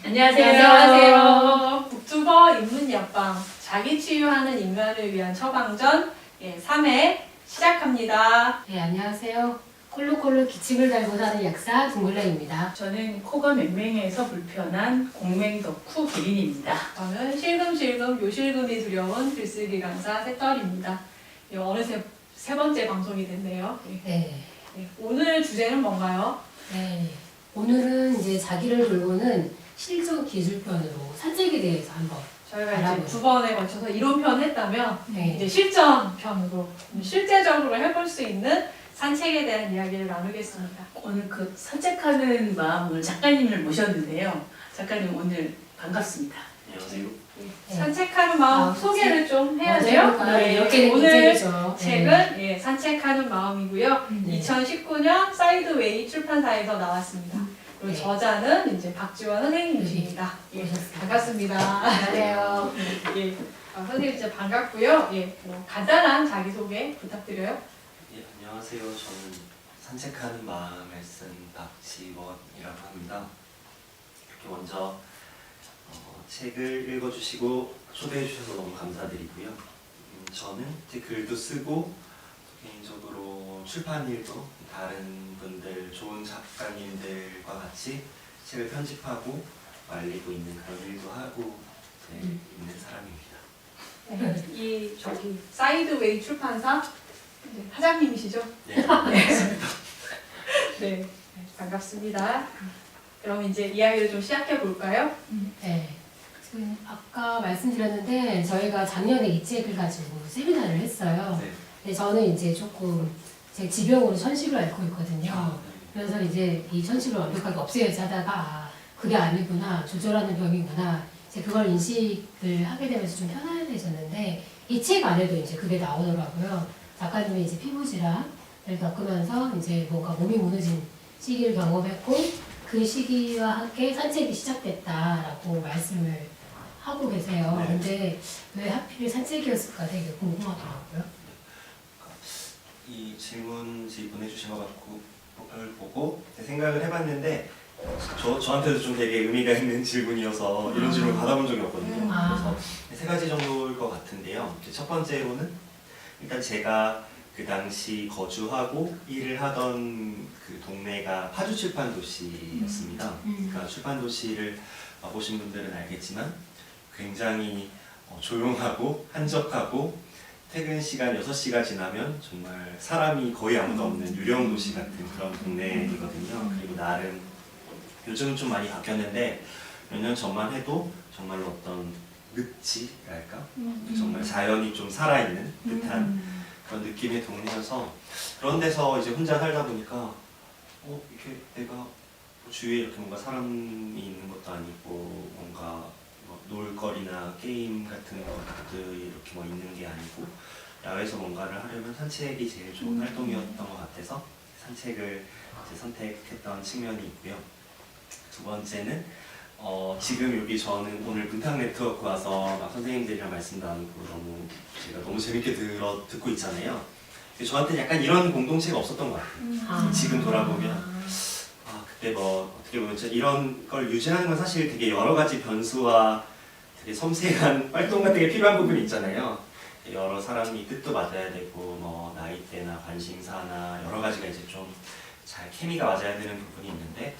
안녕하세요. 북튜버 입문옆방 자기 치유하는 인간을 위한 처방전 3회 시작합니다. 네, 안녕하세요. 콜록콜록 기침을 달고 사는 약사 둥글레입니다. 저는 코가 맹맹해서 불편한 공맹 덕후 기린입니다. 저는 실금실금 요실금이 두려운 글쓰기 강사 새떨입니다. 어느새 세 번째 방송이 됐네요. 네. 오늘 주제는 뭔가요? 네. 오늘은 이제 자기를 돌보는 실전 기술편으로 산책에 대해서 한번. 저희가 이제 알아보죠. 두 번에 걸쳐서 이론편 했다면 네. 이제 실전편으로 실제적으로 해볼 수 있는 산책에 대한 이야기를 나누겠습니다. 오늘 그 산책하는 마음을 작가님을 모셨는데요. 작가님 오늘 반갑습니다. 안녕하세요. 네. 산책하는 마음 아, 소개를 좀 해야죠. 해볼까요? 네, 이렇게 오늘 인생이죠. 책은 산책하는 마음이고요. 네. 2019년 사이드웨이 출판사에서 나왔습니다. 그리고 네. 저자는 이제 박지원 선생님이십니다. 예, 오셨습니다. 반갑습니다. 안녕하세요. 예, 선생님 진짜 반갑고요. 간단한 자기소개 부탁드려요. 예, 안녕하세요. 저는 산책하는 마음을 쓴 박지원이라고 합니다. 이렇게 먼저 책을 읽어주시고 초대해주셔서 너무 감사드리고요. 저는 이제 글도 쓰고 개인적으로 출판 일도 다른 분들 좋은 작가님들과 같이 책을 편집하고 말리고 있는 그런 일도 하고 있는 사람입니다. 이 저기 사이드웨이 출판사 이제 사장님이시죠? 네, 네, 반갑습니다. 그럼 이제 이야기를 좀 시작해 볼까요? 네. 아까 말씀드렸는데 저희가 작년에 이 책을 가지고 세미나를 했어요. 네. 근데 저는 이제 조금 제 지병으로 천식을 앓고 있거든요. 그래서 이제 이 천식을 완벽하게 없애야지 하다가 그게 아니구나, 조절하는 병이구나, 이제 그걸 인식을 하게 되면서 좀 편안해졌는데 이 책 안에도 이제 그게 나오더라고요. 작가님이 이제 피부 질환을 겪으면서 이제 뭔가 몸이 무너진 시기를 경험했고 그 시기와 함께 산책이 시작됐다라고 말씀을 하고 계세요. 네. 근데 왜 하필 산책이었을까 되게 궁금하더라고요. 이 질문지 보내주신 걸 보고 생각을 해봤는데 저한테도 좀 되게 의미가 있는 질문이어서 이런 질문을 받아본 적이 없거든요. 아. 그래서 세 가지 정도일 것 같은데요. 첫 번째로는 일단 제가 그 당시 거주하고 일을 하던 그 동네가 파주 출판 도시였습니다. 그러니까 출판 도시를 와보신 분들은 알겠지만 굉장히 조용하고 한적하고 퇴근 시간 6시가 지나면 정말 사람이 거의 아무도 없는 유령 도시 같은 그런 동네이거든요. 그리고 나름 요즘은 좀 많이 바뀌었는데 몇 년 전만 해도 정말로 어떤 늪지랄까? 정말 자연이 좀 살아있는 듯한 그런 느낌의 동네여서 그런 데서 이제 혼자 살다 보니까 이렇게 내가 주위에 이렇게 뭔가 사람이 있는 것도 아니고 뭔가 놀거리나 게임 같은 것들이 이렇게 있는 게 아니고 야외에서 뭔가를 하려면 산책이 제일 좋은 활동이었던 것 같아서 산책을 이제 선택했던 측면이 있고요. 두 번째는 지금 여기 저는 오늘 문탁 네트워크 와서 막 선생님들이랑 말씀 나누고 제가 너무 재밌게 듣고 있잖아요. 근데 저한테 약간 이런 공동체가 없었던 것 같아요. 지금 돌아보면 그때 어떻게 보면 이런 걸 유지하는 건 사실 되게 여러 가지 변수와 되게 섬세한 활동 같은 게 필요한 부분이 있잖아요. 여러 사람이 뜻도 맞아야 되고 나이대나 관심사나 여러 가지가 이제 좀 잘 케미가 맞아야 되는 부분이 있는데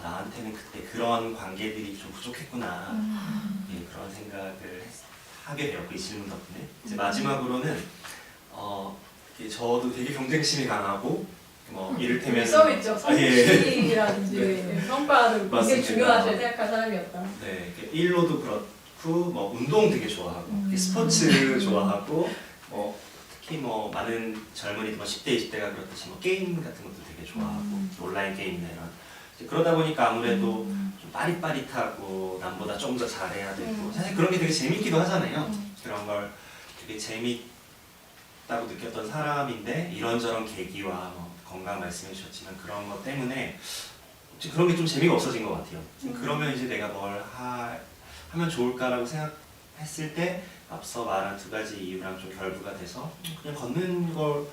나한테는 그때 그런 관계들이 좀 부족했구나 그런 생각을 하게 되었고 이 질문 덕분에 이제 마지막으로는 저도 되게 경쟁심이 강하고 이를테면 써 있죠. 예. 성취라든지 성과를 굉장히 맞습니다. 중요하게 생각한 사람이었다. 네, 일로도 그렇고 운동 되게 좋아하고 스포츠 좋아하고 특히 많은 젊은이들 10대, 20대가 그렇듯이 게임 같은 것도 되게 좋아하고 온라인 게임이나 이런 그러다 보니까 아무래도 좀 빠릿빠릿하고 남보다 좀 더 잘해야 되고 사실 그런 게 되게 재밌기도 하잖아요. 그런 걸 되게 재밌다고 느꼈던 사람인데 이런저런 계기와 건강 말씀해 주셨지만 그런 것 때문에 그런 게 좀 재미가 없어진 것 같아요. 그러면 이제 내가 뭘 하면 좋을까라고 생각했을 때 앞서 말한 두 가지 이유랑 좀 결부가 돼서 그냥 걷는 걸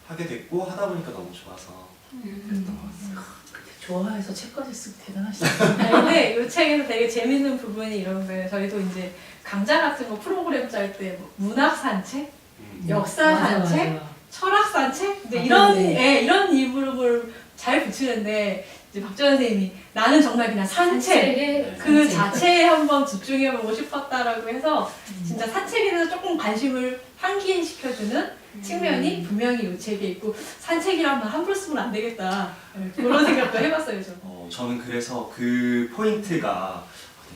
하게 됐고 하다 보니까 너무 좋아서 좋아해서 책까지 쓰고 대단하시다. 근데 이 책에서 되게 재밌는 부분이 이런 거예요. 저희도 이제 강좌 같은 거 프로그램 짤 때 문학 산책, 역사 맞아, 산책, 맞아. 철학 산책 이제 아, 이런 네. 이런 이름을 잘 붙이는데 이제 박지원 선생님이 나는 정말 그냥 산책 산책에 그 산책. 자체에 한번 집중해보고 싶었다라고 해서 진짜 산책에 대해서 조금 관심을 환기시켜주는 측면이 분명히 이 책에 있고 산책이란 말 함부로 쓰면 안 되겠다 그런 생각도 해봤어요. 저. 저는 그래서 그 포인트가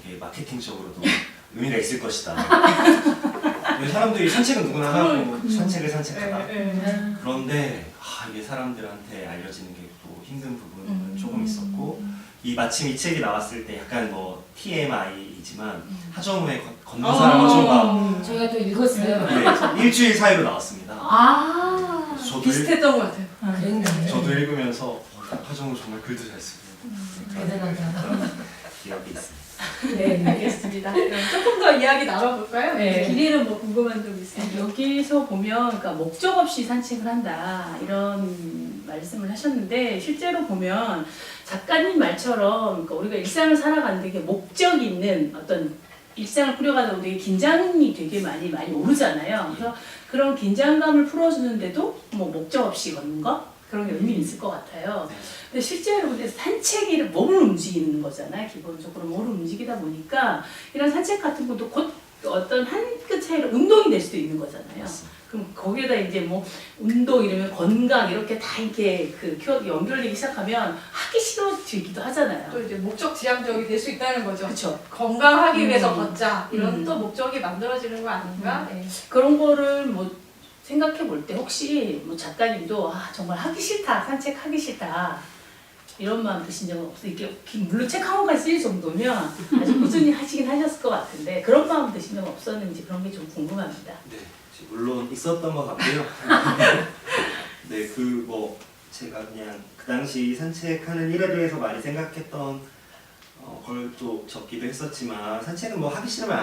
되게 마케팅적으로도 의미가 있을 것이다. 왜 사람들이 산책은 누구나 하고 산책을 산책하다. 그런데 이게 사람들한테 알려지는 게 또 힘든 부분은 조금 있었고 마침 이 책이 나왔을 때 약간 뭐 TMI이지만 하정우의 걷는 사람 하정우가 저희가 또 읽었어요. 네, 일주일 사이로 나왔습니다. 아, 저도 비슷했던 것 같아요. 그랬네. 저도 읽으면서 하정우 정말 글도 잘 쓰고 대단하다. 그런 기억이 있습니다. 네, 네. 알겠습니다. 그럼 조금 더 이야기 나눠볼까요? 네. 길이는 뭐 궁금한 점 있어요? 여기서 보면 그러니까 목적 없이 산책을 한다 이런 말씀을 하셨는데 실제로 보면 작가님 말처럼 그러니까 우리가 일상을 살아가는데 이게 목적 있는 어떤 일상을 꾸려가다 보면 되게 긴장이 되게 많이 오르잖아요. 그래서 그런 긴장감을 풀어주는데도 뭐 목적 없이 걷는 거 그런 게 의미 있을 것 같아요. 근데 실제로 근데 산책이 몸을 움직이는 거잖아요. 기본적으로 몸을 움직이다 보니까 이런 산책 같은 것도 곧 어떤 한 끗 차이로 운동이 될 수도 있는 거잖아요. 그럼 거기에다 이제 뭐 운동 이러면 건강 이렇게 다 이렇게 연결되기 시작하면 하기 싫어지기도 하잖아요. 또 이제 목적 지향적이 될 수 있다는 거죠. 그렇죠. 건강하기 위해서 걷자 이런 음. 또 목적이 만들어지는 거 아닌가? 네. 그런 거를 뭐 생각해 볼 때 혹시 뭐 작가님도 정말 하기 싫다 산책하기 싫다 이런 마음 드신 적은 없어요? 이게 물론 책 한 권까지 쓸 정도면 아주 꾸준히 하시긴 하셨을 것 같은데 그런 마음 드신 적 없었는지 그런 게 좀 궁금합니다. 네, 물론 있었던 것 같고요. 네, 제가 그냥 그 당시 산책하는 일에 대해서 많이 생각했던 걸 또 적기도 했었지만 산책은 뭐 하기 싫으면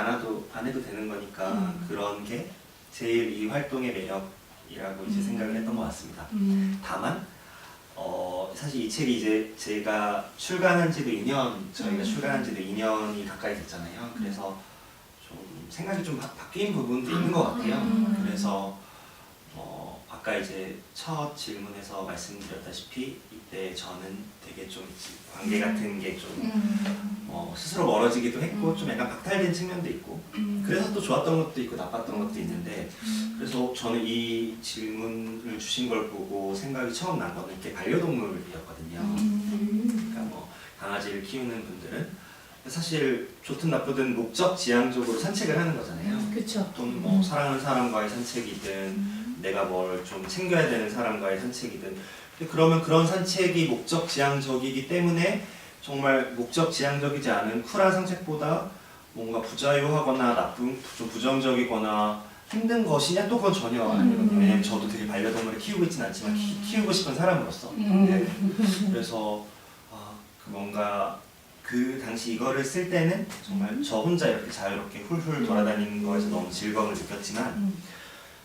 안 해도 되는 거니까 그런 게 제일 이 활동의 매력이라고 이제 생각을 했던 것 같습니다. 다만 사실 이 책이 이제 제가 출간한 지도 2년, 저희가 출간한 지도 2년이 가까이 됐잖아요. 그래서 좀 생각이 좀 바뀐 부분도 있는 것 같아요. 그래서 아까 이제 첫 질문에서 말씀드렸다시피 이때 저는 되게 좀 관계 같은 게 좀 스스로 멀어지기도 했고 좀 약간 박탈된 측면도 있고 그래서 또 좋았던 것도 있고 나빴던 것도 있는데 그래서 저는 이 질문을 주신 걸 보고 생각이 처음 난 거는 이게 반려동물이었거든요. 그러니까 뭐 강아지를 키우는 분들은 사실 좋든 나쁘든 목적 지향적으로 산책을 하는 거잖아요. 그렇죠. 또는 뭐 사랑하는 사람과의 산책이든 내가 뭘 좀 챙겨야 되는 사람과의 산책이든 그러면 그런 산책이 목적 지향적이기 때문에 정말 목적 지향적이지 않은 쿨한 산책보다 뭔가 부자유하거나 좀 부정적이거나 힘든 것이냐 또 그건 전혀 아니거든요. 왜냐면 저도 되게 반려동물을 키우고 있진 않지만 키우고 싶은 사람으로서 네. 그래서 뭔가 그 당시 이거를 쓸 때는 정말 저 혼자 이렇게 자유롭게 훌훌 돌아다니는 거에서 너무 즐거움을 느꼈지만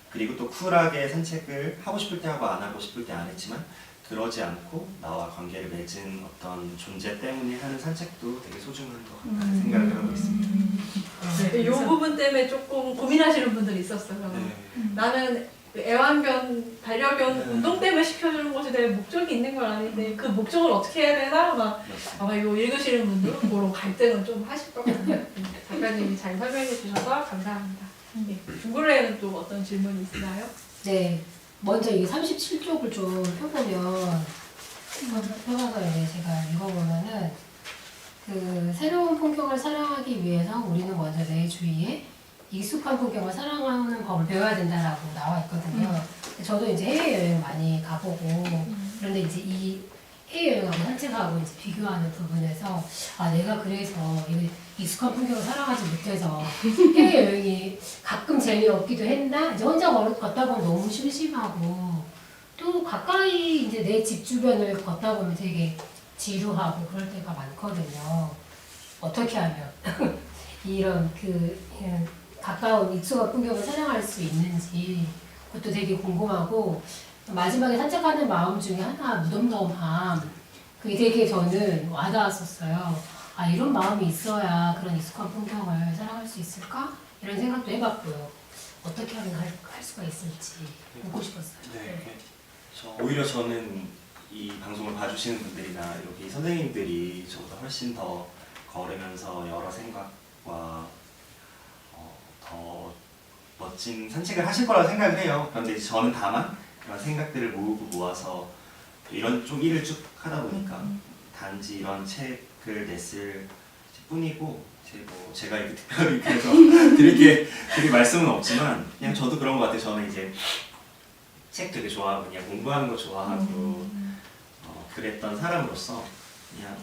그리고 또 쿨하게 산책을 하고 싶을 때 하고 안 하고 싶을 때 안 했지만 그러지 않고 나와 관계를 맺은 어떤 존재 때문에 하는 산책도 되게 소중한 것 같다는 생각을 하고 있습니다. 이 부분 때문에 조금 고민하시는 분들이 있었어요. 네. 나는 그 애완견, 반려견 네. 운동 때문에 시켜주는 것이 내 목적이 있는 건 아닌데 그 목적을 어떻게 해야 되나 막 아마 이거 읽으시는 분들은 그런 갈등은 좀 하실 것 같아요. 작가님이 잘 설명해 주셔서 감사합니다. 네. 중글레는 또 어떤 질문이 있나요? 네. 먼저 이 37쪽을 좀 펴보면 펴봐서 이제 제가 읽어보면은 그 새로운 풍경을 사랑하기 위해서 우리는 먼저 내 주위에 익숙한 풍경을 사랑하는 법을 배워야 된다라고 나와 있거든요. 저도 이제 해외여행 많이 가보고 그런데 이제 이 해외여행하고 산책하고 이제 비교하는 부분에서 내가 그래서 이 익숙한 풍경을 사랑하지 못해서 해외여행이 가끔 재미없기도 했나? 이제 혼자 걷다 보면 너무 심심하고 또 가까이 이제 내 집 주변을 걷다 보면 되게 지루하고 그럴 때가 많거든요. 어떻게 하면 이런 가까운 익숙한 풍경을 사랑할 수 있는지 그것도 되게 궁금하고 마지막에 산책하는 마음 중에 하나 무덤덤함. 그게 되게 저는 와닿았었어요. 아 이런 마음이 있어야 그런 익숙한 풍경을 살아갈 수 있을까? 이런 생각도 해봤고요. 어떻게 하면 할 수가 있을지 보고 싶었어요. 네. 오히려 저는 이 방송을 봐주시는 분들이나 여기 선생님들이 저보다 훨씬 더 걸으면서 여러 생각과 더 멋진 산책을 하실 거라고 생각을 해요. 그런데 저는 다만 그런 생각들을 모아서 이런 좀 일을 쭉 하다 보니까 단지 이런 책을 냈을 뿐이고 제가 이렇게 특별히 그래서 드릴 말씀은 없지만 그냥 저도 그런 것 같아요. 저는 이제 책 되게 좋아하고 그냥 공부하는 거 좋아하고 그랬던 사람으로서 그냥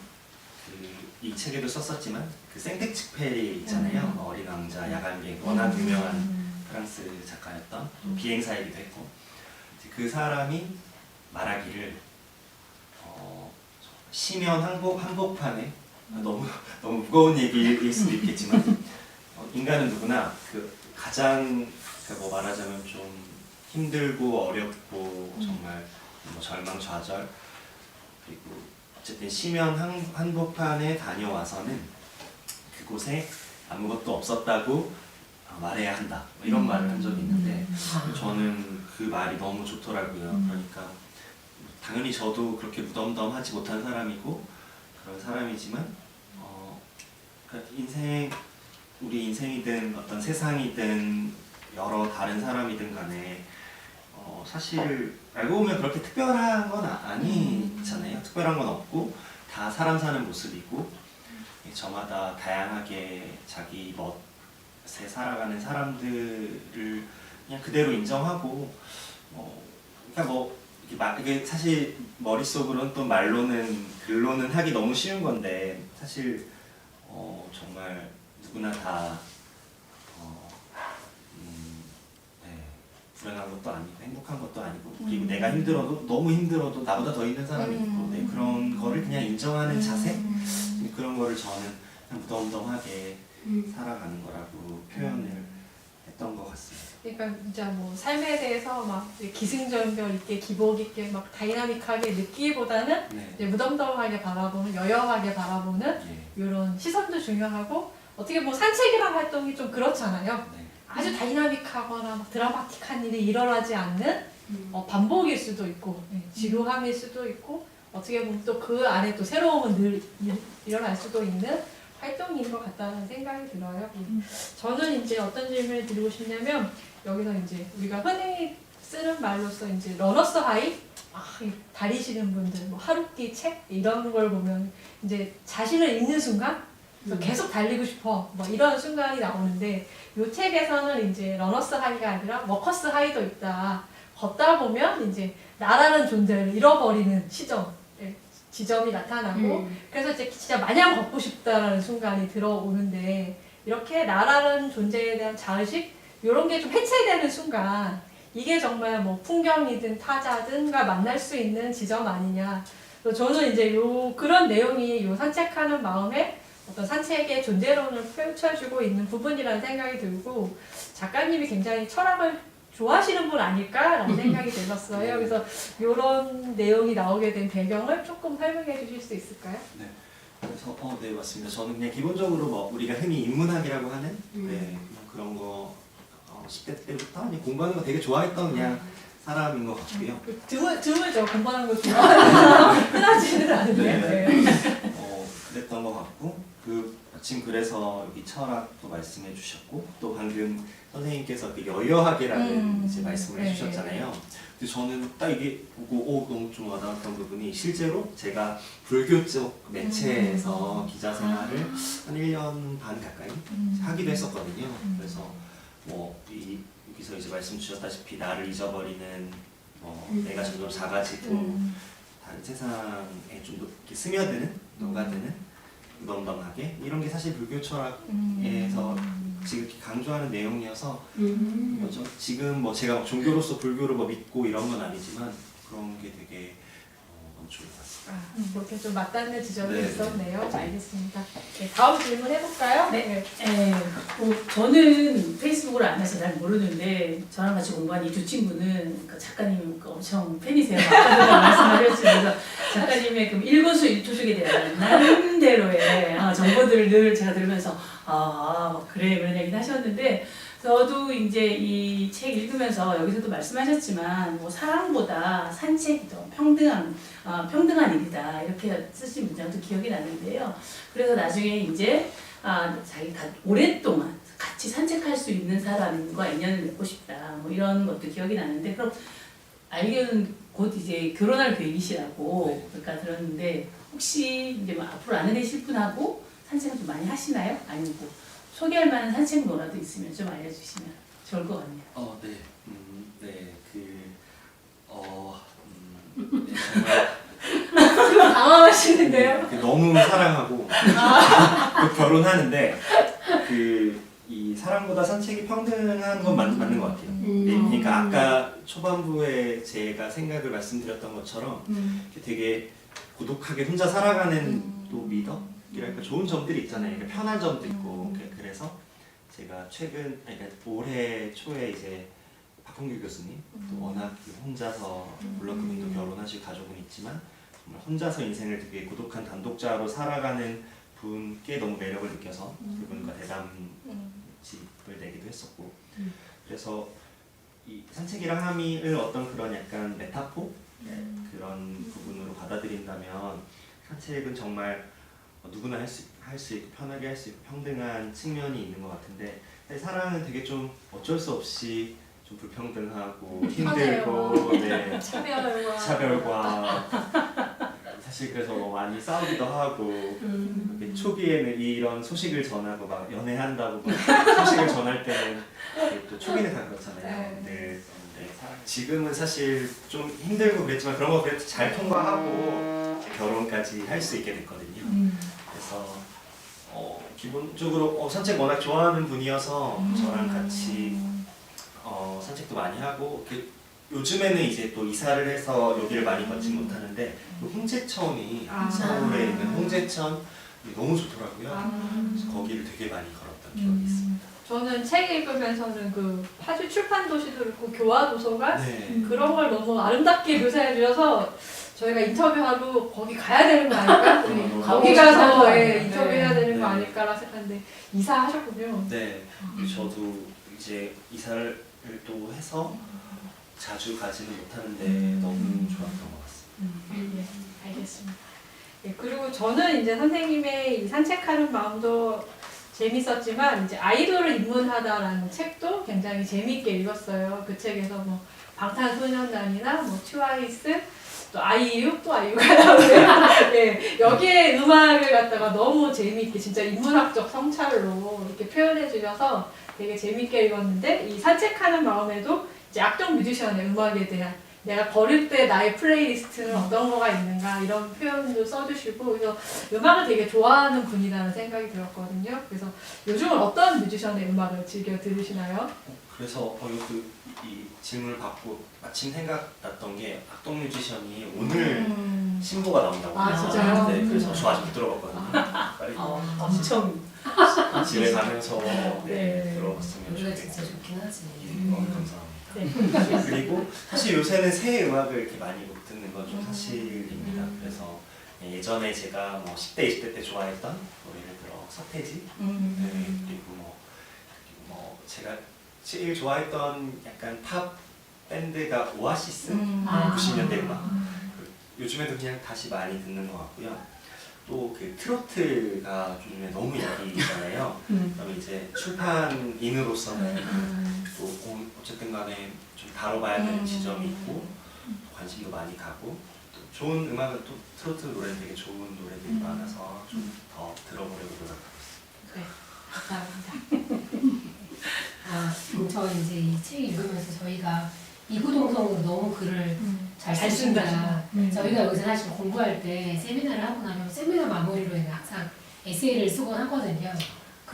이 책에도 썼었지만 그 생텍쥐페리 있잖아요. 어린 왕자 야간비행 워낙 유명한 프랑스 작가였던 비행사이기도 했고 그 사람이 말하기를 시면 한복판에 너무 무거운 얘기일 수도 있겠지만 인간은 누구나 그 가장 뭐 말하자면 좀 힘들고 어렵고 정말 뭐 절망좌절 그리고 어쨌든 시면 한복판에 다녀와서는 그곳에 아무것도 없었다고 말해야 한다 뭐 이런 말을 한 적이 있는데 저는 그 말이 너무 좋더라고요. 그러니까 당연히 저도 그렇게 무덤덤하지 못한 사람이고 그런 사람이지만 그러니까 우리 인생이든 어떤 세상이든 여러 다른 사람이든 간에 사실 알고 보면 그렇게 특별한 건 아니잖아요. 특별한 건 없고 다 사람 사는 모습이고 저마다 다양하게 자기 멋에 살아가는 사람들을 그냥 그대로 인정하고 그러니까 이게 사실 머릿속으로는 또 글로는 하기 너무 쉬운 건데 사실 정말 누구나 다 불행한 것도 아니고 행복한 것도 아니고 그리고 내가 힘들어도 너무 힘들어도 나보다 더 힘든 사람이 있고 그런 거를 그냥 인정하는 자세 그런 거를 저는 그냥 무덤덤하게 살아가는 거라고 표현을 했던 것 같습니다. 그러니까 진짜 뭐 삶에 대해서 막 기승전결 있게 기복 있게 막 다이나믹하게 느끼기보다는 이제 무덤덤하게 바라보는 여여하게 바라보는 이런 시선도 중요하고 어떻게 보면 산책이라는 활동이 좀 그렇잖아요. 아주 다이나믹하거나 막 드라마틱한 일이 일어나지 않는 반복일 수도 있고 지루함일 수도 있고 어떻게 보면 또 그 안에 또 새로움은 늘 일어날 수도 있는 활동인 것 같다는 생각이 들어요. 저는 이제 어떤 질문을 드리고 싶냐면 여기서 이제 우리가 흔히 쓰는 말로서 이제 러너스 하이 다니시는 분들 뭐 하루키 책 이런 걸 보면 이제 자신을 읽는 순간 계속 달리고 싶어 뭐 이런 순간이 나오는데 이 책에서는 이제 러너스 하이가 아니라 워커스 하이도 있다. 걷다 보면 이제 나라는 존재를 잃어버리는 지점이 나타나고 그래서 이제 진짜 마냥 걷고 싶다라는 순간이 들어오는데 이렇게 나라는 존재에 대한 자의식 이런 게 좀 해체되는 순간 이게 정말 뭐 풍경이든 타자든가 만날 수 있는 지점 아니냐. 저는 이제 그런 내용이 요 산책하는 마음에 어떤 산책의 존재론을 펼쳐주고 있는 부분이라는 생각이 들고 작가님이 굉장히 철학을 좋아하시는 분 아닐까라는 생각이 들었어요. 그래서 이런 내용이 나오게 된 배경을 조금 설명해 주실 수 있을까요? 네. 그래서 네 맞습니다. 저는 그냥 기본적으로 뭐 우리가 흔히 인문학이라고 하는 그런 거 10대 때부터 공부하는 거 되게 좋아했던 그냥 사람인 것 같고요. 드물죠. 공부하는 거 좋아하는 흔하지는 않은데. 그랬던 것 같고 마침 그래서 여기 철학도 말씀해 주셨고 또 방금 선생님께서 그 여여하게라는 이제 말씀을 해주셨잖아요. 근데 저는 딱 이게 보고 너무 좀 와닿았던 부분이 실제로 제가 불교 쪽 매체에서 기자 생활을 한 1년 반 가까이 하기도 했었거든요. 그래서 뭐 여기서 이제 말씀 주셨다시피 나를 잊어버리는 내가 점점 작아지고 다른 세상에 좀 이렇게 스며드는 녹아드는 무덤덤하게 이런 게 사실 불교 철학에서 지금 이렇게 강조하는 내용이어서 뭐죠? 지금 뭐 제가 종교로서 불교를 뭐 믿고 이런 건 아니지만 그런 게 되게 너무 좋은 것 같습니다. 그렇게 좀 맞닿는 지점이 네. 있었네요. 알겠습니다. 네, 다음 질문 해볼까요? 네. 저는 페이스북을 안 해서 잘 모르는데 저랑 같이 공부한 이 두 친구는 그 작가님이 엄청 팬이세요. 아까도 말씀하셨지만 작가님의 그 일거수일투족에 대한 나름대로의 정보들을 늘 제가 들으면서 그래 그런 얘기를 하셨는데 저도 이제 이 책 읽으면서 여기서도 말씀하셨지만 뭐 사랑보다 산책이 더 평등한 일이다 이렇게 쓰신 문장도 기억이 나는데요. 그래서 나중에 이제 자기가 오랫동안 같이 산책할 수 있는 사람과 인연을 맺고 싶다 뭐 이런 것도 기억이 나는데 그럼 알기는 곧 이제 결혼할 계획이시라고 그러니까 들었는데 혹시 이제 뭐 앞으로 아내 되실 분하고 산책을 좀 많이 하시나요? 아니면 뭐 소개할 만한 산책로라도 있으면 좀 알려주시면 좋을 것 같네요. 네. 네, 정말 당황하시는데요. 너무 사랑하고 결혼하는데 이 사랑보다 산책이 평등한 건 맞는 것 같아요. 그러니까 아까 초반부에 제가 생각을 말씀드렸던 것처럼 되게 고독하게 혼자 살아가는 또 미덕이랄까 좋은 점들이 있잖아요. 그러니까 편한 점도 있고 그래서 제가 그러니까 올해 초에 이제 박홍규 교수님 또 워낙 혼자서 물론 그분도 결혼하시고 가족은 있지만 정말 혼자서 인생을 되게 고독한 단독자로 살아가는 분께 너무 매력을 느껴서 그분과 대담집을 내기도 했었고 그래서 이 산책이랑 함의를 어떤 그런 약간 메타포 그런 부분으로 받아들인다면 산책은 정말 누구나 할 수 있고 편하게 할 수 있고 평등한 측면이 있는 것 같은데 사랑은 되게 좀 어쩔 수 없이 좀 불평등하고 힘들고 네, 차별과 사실 그래서 뭐 많이 싸우기도 하고 초기에는 이런 소식을 전하고 막 연애한다고 막 소식을 전할 때는 또 초기는 다 그렇잖아요. 네. 지금은 사실 좀 힘들고 그랬지만 그런 거 그래도 잘 통과하고 결혼까지 할 수 있게 됐거든요. 그래서 기본적으로 산책 워낙 좋아하는 분이어서 저랑 같이 산책도 많이 하고 요즘에는 이제 또 이사를 해서 여기를 많이 걷지 못하는데 홍제천이 서울에 있는 홍제천 너무 좋더라고요. 그래서 거기를 되게 많이 걸었던 기억이 있습니다. 저는 책 읽으면서는 그 파주 출판도시도 그렇고 교화도서관 네. 그런 걸 너무 아름답게 묘사해 주셔서 저희가 인터뷰하러 거기 가야 되는 거 아닐까? 거기 가서 인터뷰해야 되는 거 아닐까라 생각했는데 이사하셨군요. 네. 저도 이제 이사를 또 해서 자주 가지는 못하는데 너무 좋았던 것 같습니다. 네, 알겠습니다. 네, 그리고 저는 이제 선생님의 이 산책하는 마음도 재밌었지만 이제 아이돌을 입문하다라는 책도 굉장히 재미있게 읽었어요. 그 책에서 뭐 방탄소년단이나 뭐 트와이스 또 아이유 또 아이유가 나오고요. 네, 여기에 음악을 갖다가 너무 재미있게 진짜 인문학적 성찰로 이렇게 표현해 주셔서 되게 재미있게 읽었는데 이 산책하는 마음에도 이제 악동 뮤지션의 음악에 대한 내가 걸을 때 나의 플레이리스트는 어떤 거가 있는가 이런 표현도 써주시고 그래서 음악을 되게 좋아하는 분이라는 생각이 들었거든요. 그래서 요즘은 어떤 뮤지션의 음악을 즐겨 들으시나요? 그래서 이 질문을 받고 마침 생각났던 게 악동 뮤지션이 오늘 신보가 나온다고 진짜요? 네, 그래서 저 아직 못 들어봤거든요. 빨리 엄청 집에 가면서 네. 들어봤으면 노래가 좋겠고 진짜 좋긴 하지. 감사합니다. 그리고 사실 요새는 새 음악을 이렇게 많이 못 듣는 건 좀 사실입니다. 그래서 예전에 제가 뭐 10대, 20대 때 좋아했던 예를 들어 서태지 그리고 뭐 제가 제일 좋아했던 약간 팝 밴드가 오아시스 90년대 음악 요즘에도 그냥 다시 많이 듣는 것 같고요. 또 그 트로트가 요즘에 너무 인기잖아요. 그다음에 이제 출판인으로서는 또 어쨌든 간에 좀 다뤄봐야 되는 지점이 있고 관심도 많이 가고 또 좋은 음악은 또 트로트 노래는 되게 좋은 노래들이 많아서 좀 더 들어보려고 노력하고 있습니다. 저 이제 이 책 읽으면서 저희가 이구동성으로 너무 글을 잘 쓴다. 저희가 여기서 사실 공부할 때 세미나를 하고 나면 세미나 마무리로 항상 에세이를 쓰곤 하거든요.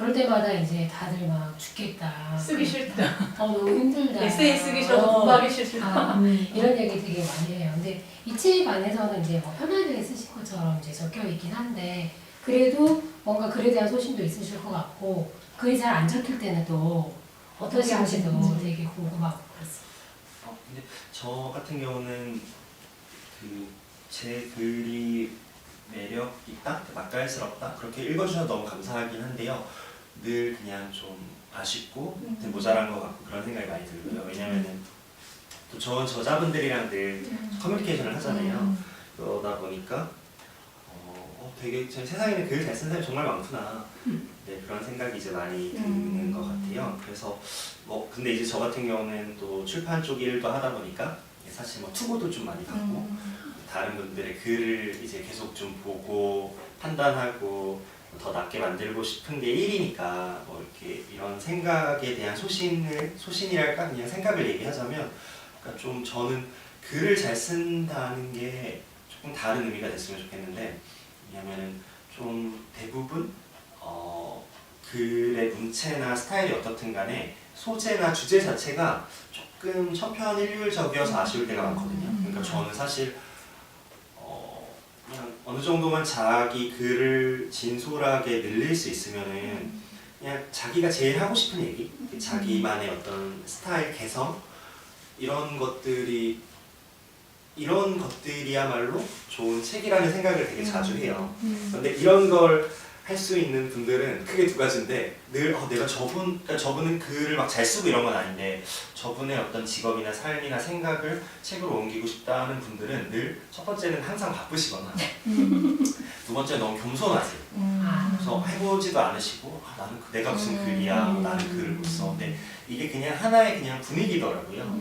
그럴 때마다 이제 다들 막 죽겠다. 쓰기 싫다. 너무 힘들다. 에세이 쓰기 싫어서 공부하기 싫다. 이런 얘기 되게 많이 해요. 근데 이 책 안에서는 이제 뭐 편하게 쓰신 것처럼 이제 적혀 있긴 한데 그래도 뭔가 글에 대한 소신도 있으실 것 같고 글이 잘 안 적힐 때는 또 어떠신지도 되게 궁금하고 그렇습니다. 근데 저 같은 경우는 제 글이 매력 있다, 맛깔스럽다 그렇게 읽어주셔서 너무 감사하긴 한데요. 늘 그냥 좀 아쉽고 모자란 것 같고 그런 생각이 많이 들고요. 왜냐면은 또 저 저자분들이랑 늘 커뮤니케이션을 하잖아요. 그러다 보니까 되게 세상에는 글 잘 쓰는 사람이 정말 많구나. 네, 그런 생각이 이제 많이 드는 것 같아요. 그래서 근데 이제 저 같은 경우는 또 출판 쪽 일도 하다 보니까 사실 투고도 좀 많이 받고 다른 분들의 글을 이제 계속 좀 보고 판단하고 더 낫게 만들고 싶은 게 일이니까 이렇게 이런 생각에 대한 소신이랄까 그냥 생각을 얘기하자면 그러니까 좀 저는 글을 잘 쓴다는 게 조금 다른 의미가 됐으면 좋겠는데 왜냐면은 좀 대부분 글의 문체나 스타일이 어떻든 간에 소재나 주제 자체가 조금 천편일률적이어서 아쉬울 때가 많거든요. 그러니까 저는 사실 그냥 어느 정도만 자기 글을 진솔하게 늘릴 수 있으면은 그냥 자기가 제일 하고 싶은 얘기, 자기만의 어떤 스타일, 개성 이런 것들이야말로 좋은 책이라는 생각을 되게 자주 해요. 그런데 이런 걸 할 수 있는 분들은 크게 두 가지인데 늘 내가 저분은 글을 막 잘 쓰고 이런 건 아닌데 저분의 어떤 직업이나 삶이나 생각을 책으로 옮기고 싶다는 분들은 늘 첫 번째는 항상 바쁘시거나 두 번째는 너무 겸손하세요. 그래서 해보지도 않으시고 나는 내가 무슨 글이야, 나는 글을 못 써. 근데 이게 그냥 하나의 그냥 분위기더라고요.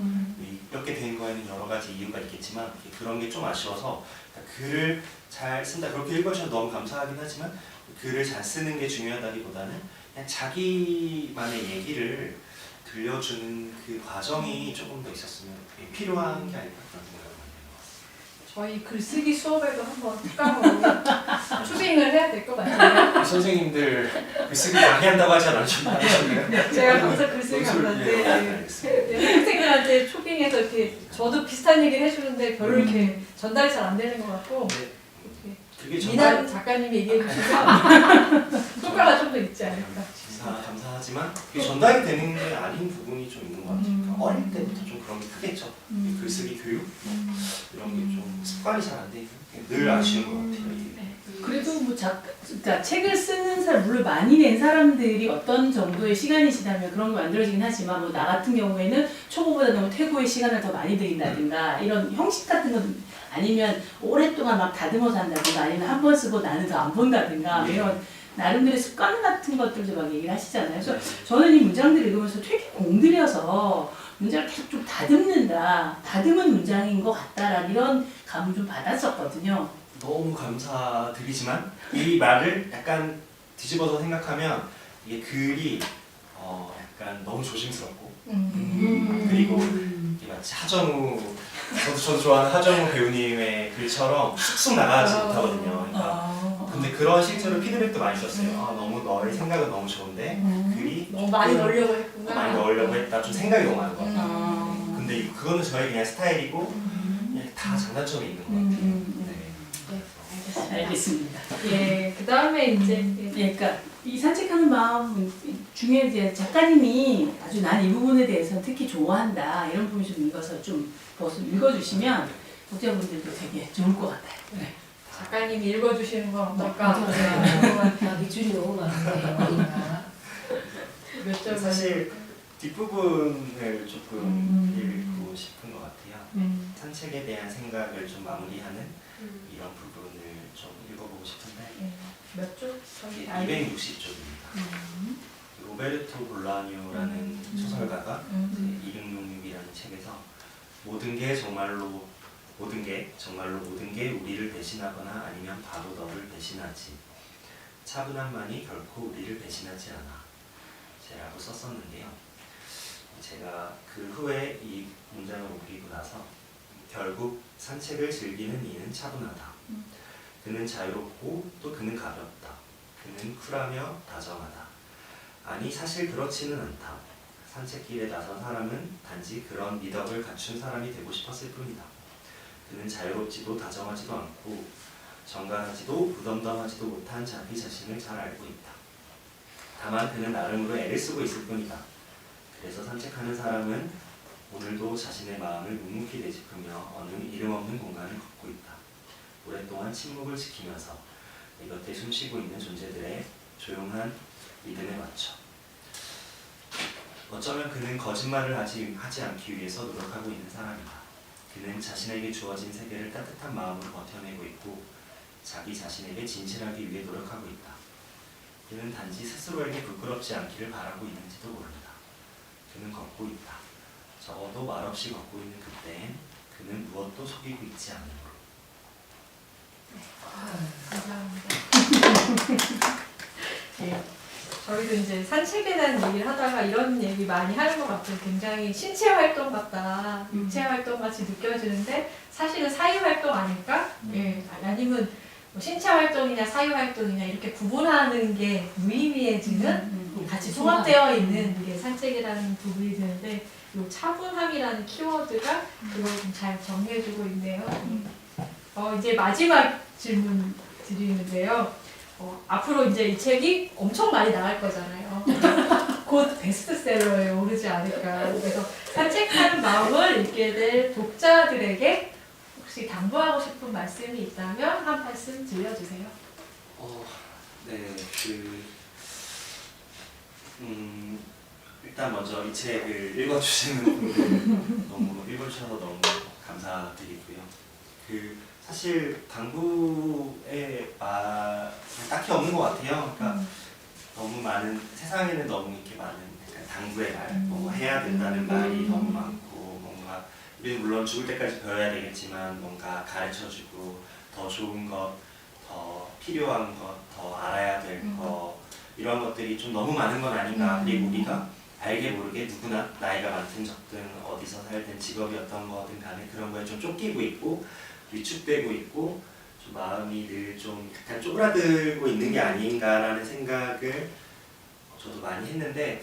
이렇게 된 거에는 여러 가지 이유가 있겠지만 그런 게 좀 아쉬워서 글을 잘 쓴다 그렇게 읽어주셔서 너무 감사하긴 하지만 글을 잘 쓰는 게 중요하다기보다는 그냥 자기만의 얘기를 들려주는 그 과정이 조금 더 있었으면 필요한 게 아닐까 그런 생각을 많이 해요. 저희 글쓰기 수업에도 한번 특강으로 추빙을 해야 될 것 같아요. 선생님들 글쓰기 강의한다고 하지 않으셨나요? 제가 강사 글쓰기 강사인데 학생들한테 초빙해서 이렇게 저도 비슷한 얘기를 해주는데 별로 이렇게 전달이 잘 안 되는 것 같고 그게 미남 작가님이 얘기해 주시면 효과가 좀 더 있지 않을까. 감사하지만 그게 전달이 되는 게 아닌 부분이 좀 있는 것 같아요. 그러니까 어릴 때부터 좀 그런 게 크겠죠. 글쓰기 교육 이런 게 좀 습관이 잘 안 돼 있는 늘 아쉬운 것 같아요. 이게. 그래도 그러니까 책을 쓰는 사람, 물론 많이 낸 사람들이 어떤 정도의 시간이 지나면 그런 게 만들어지긴 하지만 나 같은 경우에는 초보보다 너무 퇴고의 시간을 더 많이 들인다든가 이런 형식 같은 건 아니면 오랫동안 막 다듬어서 한다든가 아니면 한 번 쓰고 나는 더 안 본다든가 이런 나름대로의 습관 같은 것들도 막 얘기를 하시잖아요. 그래서 저는 이 문장들을 읽으면서 되게 공들여서 문장을 계속 좀 다듬은 문장인 것 같다라는 이런 감을 좀 받았었거든요. 너무 감사드리지만 이 말을 약간 뒤집어서 생각하면 이게 글이 약간 너무 조심스럽고 그리고 이게 마치 저도 좋아하는 하정우 배우님의 글처럼 쑥쑥 나가지 못하거든요. 그러니까 근데 그런 실제로 피드백도 많이 줬어요. 너무 너의 생각은 너무 좋은데 글이 너무 많이 넣으려고 했구나. 많이 넣으려고 했다. 좀 생각이 너무 많은 것 같다. 근데 그거는 저의 그냥 스타일이고 그냥 다 장단점이 있는 것 같아요. 알겠습니다. 예, 그 다음에 이제 그러니까 이 산책하는 마음 중에 이제 작가님이 아주 난 이 부분에 대해서 특히 좋아한다 이런 부분 좀 읽어서 좀 읽어주시면 독자분들도 되게 좋을 것 같아요. 네. 작가님이 읽어주시는 건 어떨까? 밑줄이 너무 많은데 어딘가. 몇 점? 사실 뒷부분을 조금 읽고 싶은 것 같아요. 산책에 대한 생각을 좀 마무리하는 이런 부분을 좀 읽어보고 싶은데 몇 점? 260쪽입니다. 로베르토 볼라뇨라는 소설가가 2666이라는 책에서 모든 게 정말로 모든 게 우리를 배신하거나 아니면 바로 너를 배신하지. 차분함만이 결코 우리를 배신하지 않아. 라고 썼었는데요. 제가 그 후에 이 문장을 옮기고 나서 결국 산책을 즐기는 이는 차분하다. 그는 자유롭고 또 그는 가볍다. 그는 쿨하며 다정하다. 아니 사실 그렇지는 않다. 산책길에 나선 사람은 단지 그런 미덕을 갖춘 사람이 되고 싶었을 뿐이다. 그는 자유롭지도 다정하지도 않고 정갈하지도 무덤덤하지도 못한 자기 자신을 잘 알고 있다. 다만 그는 나름으로 애를 쓰고 있을 뿐이다. 그래서 산책하는 사람은 오늘도 자신의 마음을 묵묵히 되짚으며 어느 이름 없는 공간을 걷고 있다. 오랫동안 침묵을 지키면서 내 곁에 숨쉬고 있는 존재들의 조용한 리듬에 맞춰. 어쩌면 그는 거짓말을 하지 않기 위해서 노력하고 있는 사람이다. 그는 자신에게 주어진 세계를 따뜻한 마음으로 버텨내고 있고 자기 자신에게 진실하기 위해 노력하고 있다. 그는 단지 스스로에게 부끄럽지 않기를 바라고 있는지도 모른다. 그는 걷고 있다. 적어도 말없이 걷고 있는 그때엔 그는 무엇도 속이고 있지 않으므로. 감사합니다. 네. 저희도 이제 산책에 대한 얘기를 하다가 이런 얘기 많이 하는 것 같아요. 굉장히 신체 활동 같다, 육체 활동 같이 느껴지는데 사실은 사회 활동 아닐까? 예, 아니면 뭐 신체 활동이냐 사회 활동이냐 이렇게 구분하는 게 무의미해지는 같이 통합되어 있는 게 산책이라는 부분이 드는데 이 차분함이라는 키워드가 그걸 좀 잘 정리해주고 있네요. 이제 마지막 질문 드리는데요. 앞으로 이제 이 책이 엄청 많이 나갈 거잖아요. 곧 베스트셀러에 오르지 않을까. 그래서 산책하는 마음을 읽게 될 독자들에게 혹시 당부하고 싶은 말씀이 있다면 한 말씀 들려주세요. 네, 일단 먼저 이 책을 읽어주시는 분들 너무 읽어주셔서 너무 감사드리고요. 사실 당부의 말 딱히 없는 것 같아요. 그러니까 너무 많은 세상에는 너무 이렇게 많은 당부의 말, 뭐 해야 된다는 말이 너무 많고 뭔가 우리는 물론 죽을 때까지 배워야 되겠지만 뭔가 가르쳐주고 더 좋은 것, 더 필요한 것, 더 알아야 될 것 이런 것들이 좀 너무 많은 건 아닌가. 그리고 우리가 알게 모르게 누구나 나이가 많든 적든 어디서 살든 직업이 어떤 거든 간에 그런 거에 좀 쫓기고 있고 위축되고 있고 좀 마음이 늘 좀 약간 쪼그라들고 있는 게 아닌가라는 생각을 저도 많이 했는데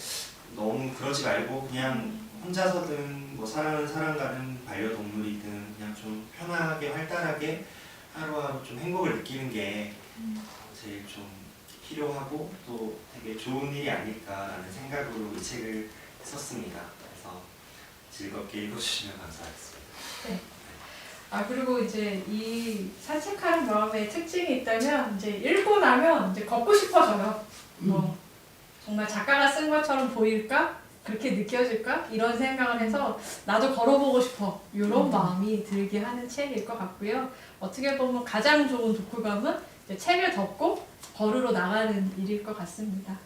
너무 그러지 말고 그냥 혼자서든 뭐 사랑하는 사랑가는 반려동물이든 그냥 좀 편하게 활달하게 하루하루 좀 행복을 느끼는 게 제일 좀 필요하고 또 되게 좋은 일이 아닐까라는 생각으로 이 책을 썼습니다. 그래서 즐겁게 읽어주시면 감사하겠습니다. 네. 그리고 이제 이 산책하는 마음의 특징이 있다면 이제 읽고 나면 이제 걷고 싶어져요. 정말 작가가 쓴 것처럼 보일까? 그렇게 느껴질까? 이런 생각을 해서 나도 걸어보고 싶어. 이런 마음이 들게 하는 책일 것 같고요. 어떻게 보면 가장 좋은 독후감은 이제 책을 덮고 걸으러 나가는 일일 것 같습니다.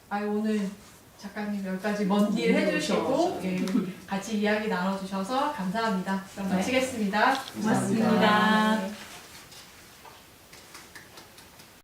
오늘 작가님 여기까지 먼 길 해주시고 같이 이야기 나눠주셔서 감사합니다. 그럼 마치겠습니다. 고맙습니다. 네.